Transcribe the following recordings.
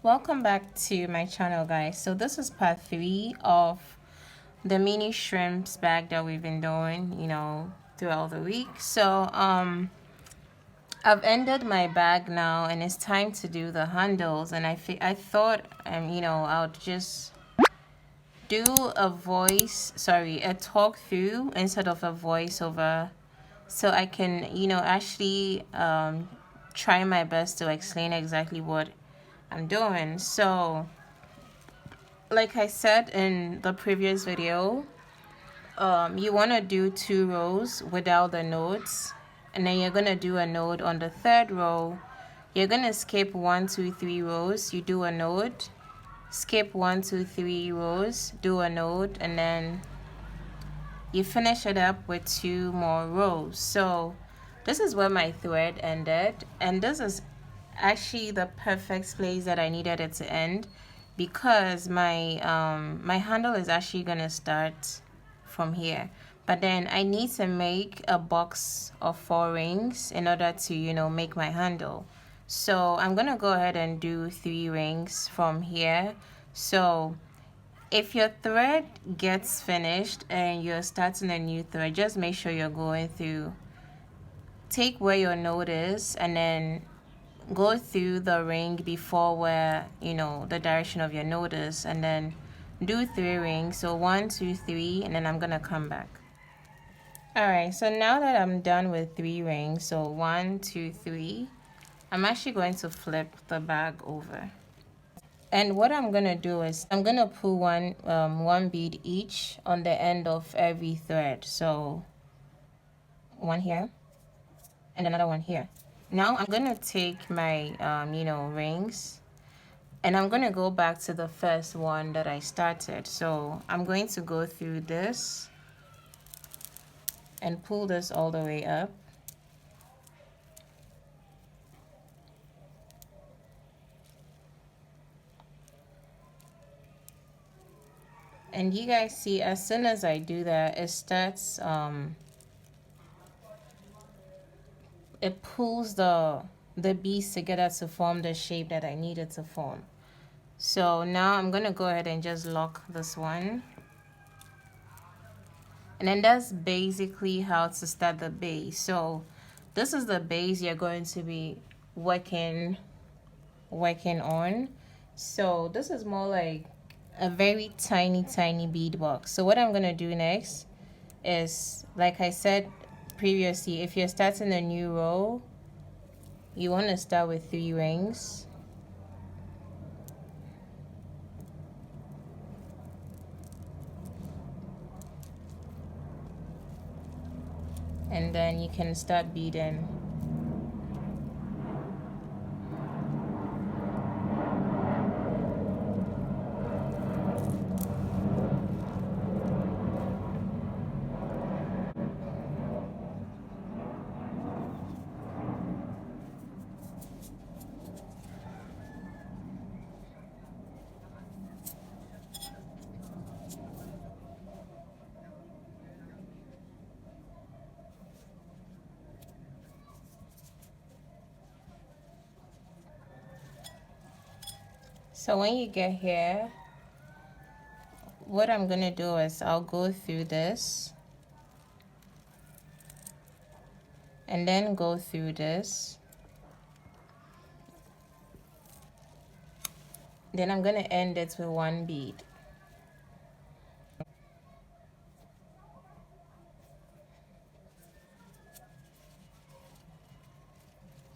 Welcome back to my channel, guys. So this is part 3 of the mini shrimps bag that we've been doing, throughout the week. So I've ended my bag now, and it's time to do the handles. And I thought I'll just do a talk through instead of a voiceover, so I can actually try my best to explain exactly what I'm doing. So like I said in the previous video, you want to do 2 rows without the nodes, and then you're going to do a node on the 3rd row. You're going to skip 1 2 3 rows, you do a node, skip 1 2 3 rows, do a node, and then you finish it up with 2 more rows. So this is where my thread ended, and this is actually the perfect place that I needed it to end, because my handle is actually gonna start from here, but then I need to make a box of 4 rings in order to make my handle. So I'm gonna go ahead and do 3 rings from here. So if your thread gets finished and you're starting a new thread, just make sure you're going through, take where your node is, and then go through the ring before where the direction of your node is, and then do 3 rings. So 1 2 3, and then I'm gonna come back. All right, so now that I'm done with 3 rings, so 1 2 3, I'm actually going to flip the bag over. And what I'm gonna do is I'm gonna put one bead each on the end of every thread. So one here and another one here. Now I'm gonna take my rings, and I'm gonna go back to the first one that I started. So I'm going to go through this and pull this all the way up. And you guys see, as soon as I do that, it starts it pulls the beads together to form the shape that I needed to form. So now I'm gonna go ahead and just lock this one, and then that's basically how to start the base. So this is the base you're going to be working on. So this is more like a very tiny bead box. So what I'm gonna do next is, like I said previously, if you're starting a new row, you want to start with 3 rings. And then you can start beading. So when you get here, what I'm gonna do is I'll go through this and then go through this. Then I'm gonna end it with 1 bead.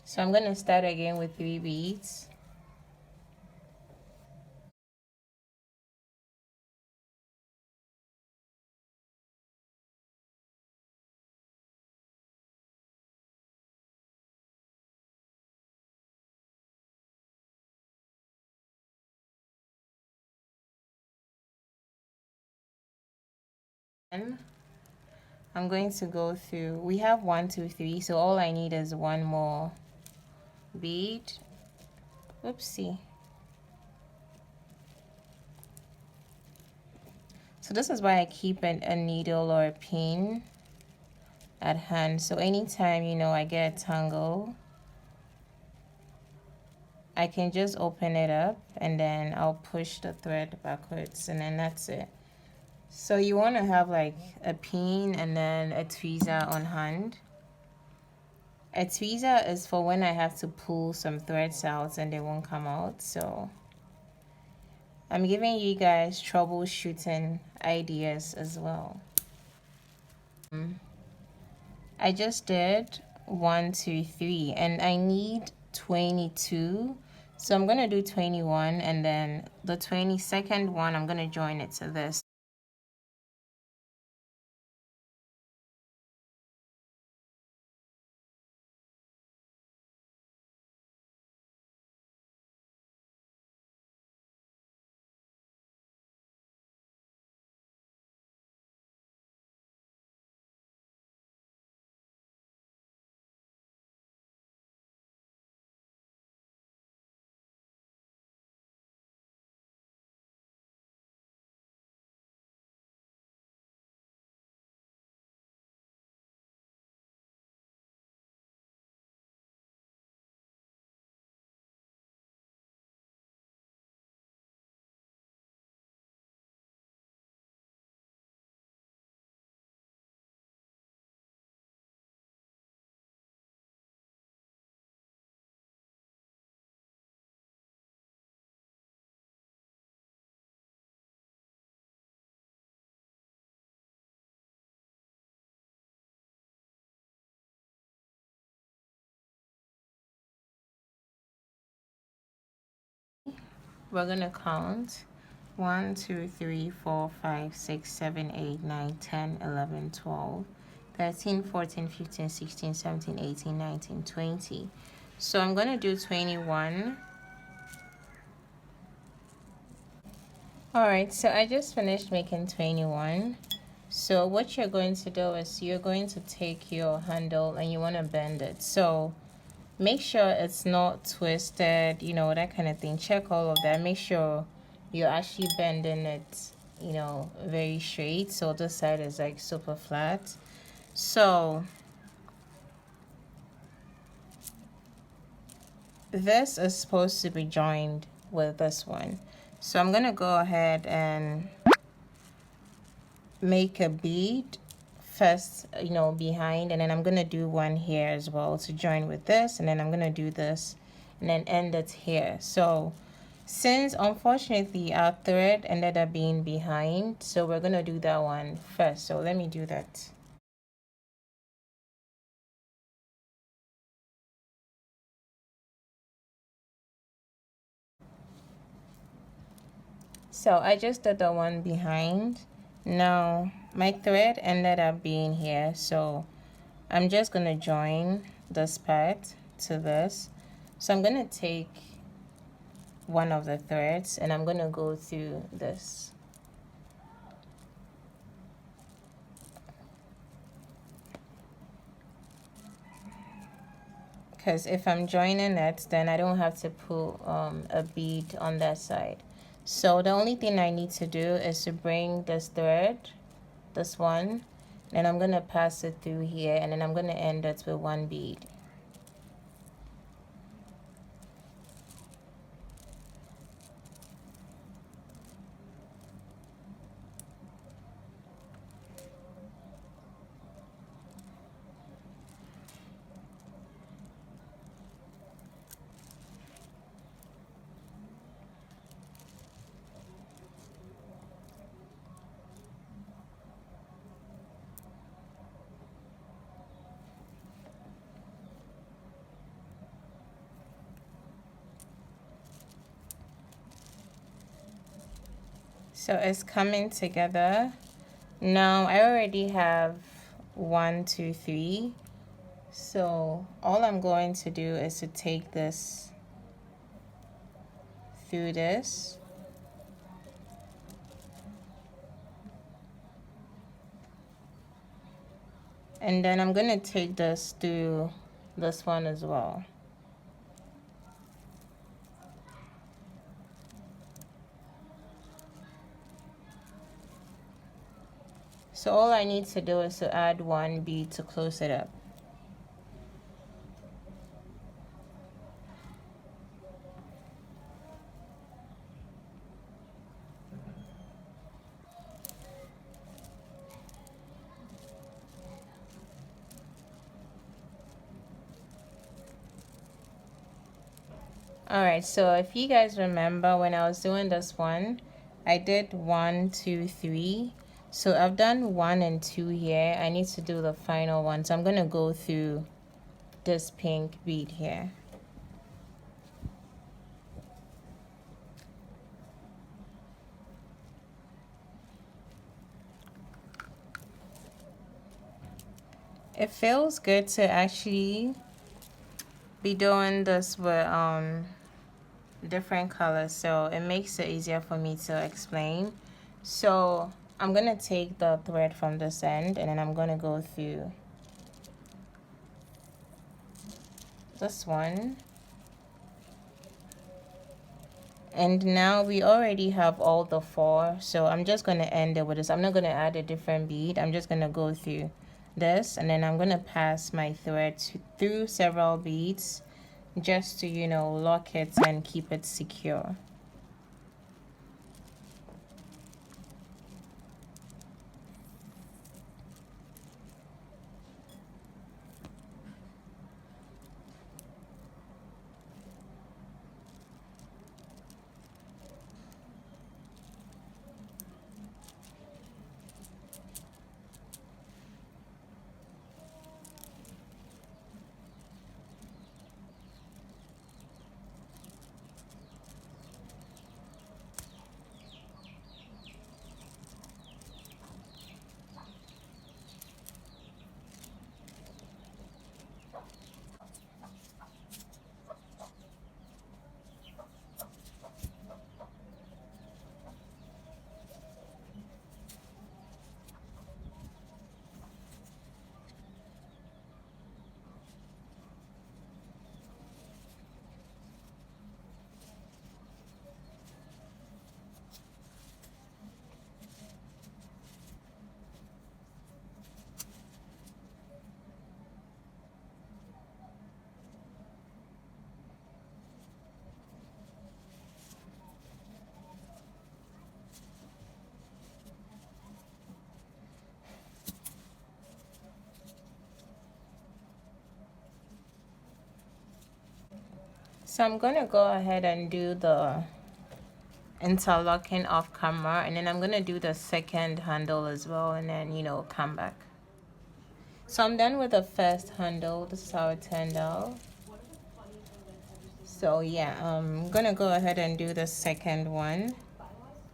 So I'm gonna start again with 3 beads. And I'm going to go through, we have 1 2 3, so all I need is 1 more bead. Oopsie. So this is why I keep a needle or a pin at hand. So anytime I get a tangle, I can just open it up and then I'll push the thread backwards, and then that's it. So you want to have like a pin and then a tweezer on hand. A tweezer is for when I have to pull some threads out and they won't come out. So I'm giving you guys troubleshooting ideas as well. I just did 1, 2, 3, and I need 22. So I'm gonna do 21, and then the 22nd one, I'm gonna join it to this. We're gonna count 1, 2, 3, 4, 5, 6, 7, 8, 9, 10, 11, 12, 13, 14, 15, 16, 17, 18, 19, 20. So I'm gonna do 21. Alright, so I just finished making 21. So what you're going to do is you're going to take your handle and you want to bend it. So make sure it's not twisted, you know, that kind of thing. Check all of that. Make sure you're actually bending it, you know, very straight. So this side is like super flat. So this is supposed to be joined with this one. So I'm going to go ahead and make a bead first, you know, behind, and then I'm gonna do one here as well to join with this, and then I'm gonna do this and then end it here. So since unfortunately our thread ended up being behind, so we're gonna do that one first. So let me do that. So I just did the one behind. Now my thread ended up being here, so I'm just gonna join this part to this. So I'm gonna take one of the threads and I'm gonna go through this. Because if I'm joining it, then I don't have to put a bead on that side. So the only thing I need to do is to bring this thread, this one, and I'm gonna pass it through here, and then I'm gonna end it with one bead. So it's coming together. Now I already have 1, 2, 3. So all I'm going to do is to take this through this. And then I'm gonna take this through this one as well. So all I need to do is to add one bead to close it up. All right, so if you guys remember when I was doing this one, I did 1, 2, 3. So I've done 1 and 2 here. I need to do the final one. So I'm gonna go through this pink bead here. It feels good to actually be doing this with different colors, so it makes it easier for me to explain. So I'm gonna take the thread from this end and then I'm gonna go through this one. And now we already have all the 4, so I'm just gonna end it with this. I'm not gonna add a different bead. I'm just gonna go through this and then I'm gonna pass my thread through several beads just to, you know, lock it and keep it secure. So I'm gonna go ahead and do the interlocking off camera, and then I'm gonna do the second handle as well, and then, you know, come back. So I'm done with the first handle. This is how it turned out. So yeah, I'm gonna go ahead and do the second one.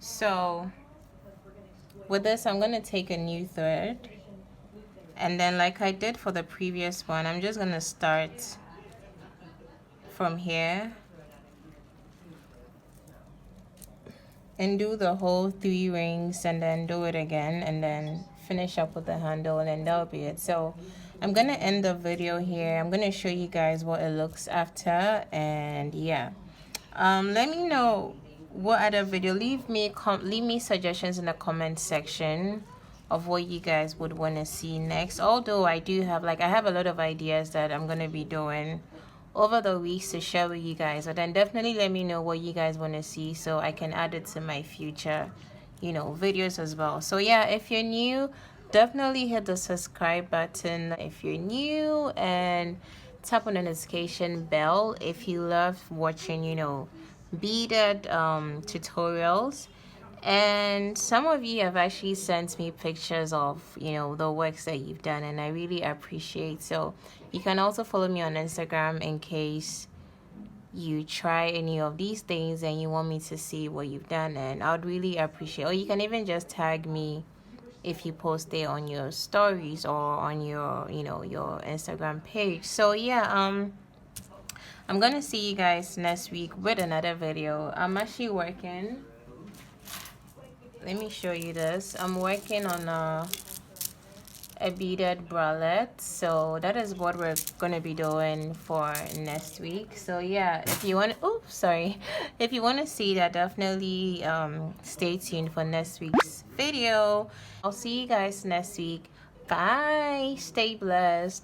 So with this, I'm gonna take a new thread, and then like I did for the previous one, I'm just gonna start from here and do the whole 3 rings and then do it again and then finish up with the handle, and then that'll be it. So I'm gonna end the video here. I'm gonna show you guys what it looks after, and yeah, let me know what other video. Leave me suggestions in the comment section of what you guys would want to see next. Although I do have, like, I have a lot of ideas that I'm gonna be doing over the weeks to share with you guys, but then definitely let me know what you guys want to see so I can add it to my future, you know, videos as well. So yeah, if you're new, definitely hit the subscribe button if you're new, and tap on the notification bell if you love watching, you know, beaded tutorials. And some of you have actually sent me pictures of, you know, the works that you've done, and I really appreciate. So you can also follow me on Instagram in case you try any of these things and you want me to see what you've done, and I'd really appreciate. Or you can even just tag me if you post it on your stories or on your, you know, your Instagram page. So yeah, I'm gonna see you guys next week with another video. I'm actually working. Let me show you this. I'm working on a beaded bralette, so that is what we're gonna be doing for next week. So yeah, if you want, if you want to see that, definitely stay tuned for next week's video. I'll see you guys next week. Bye, stay blessed.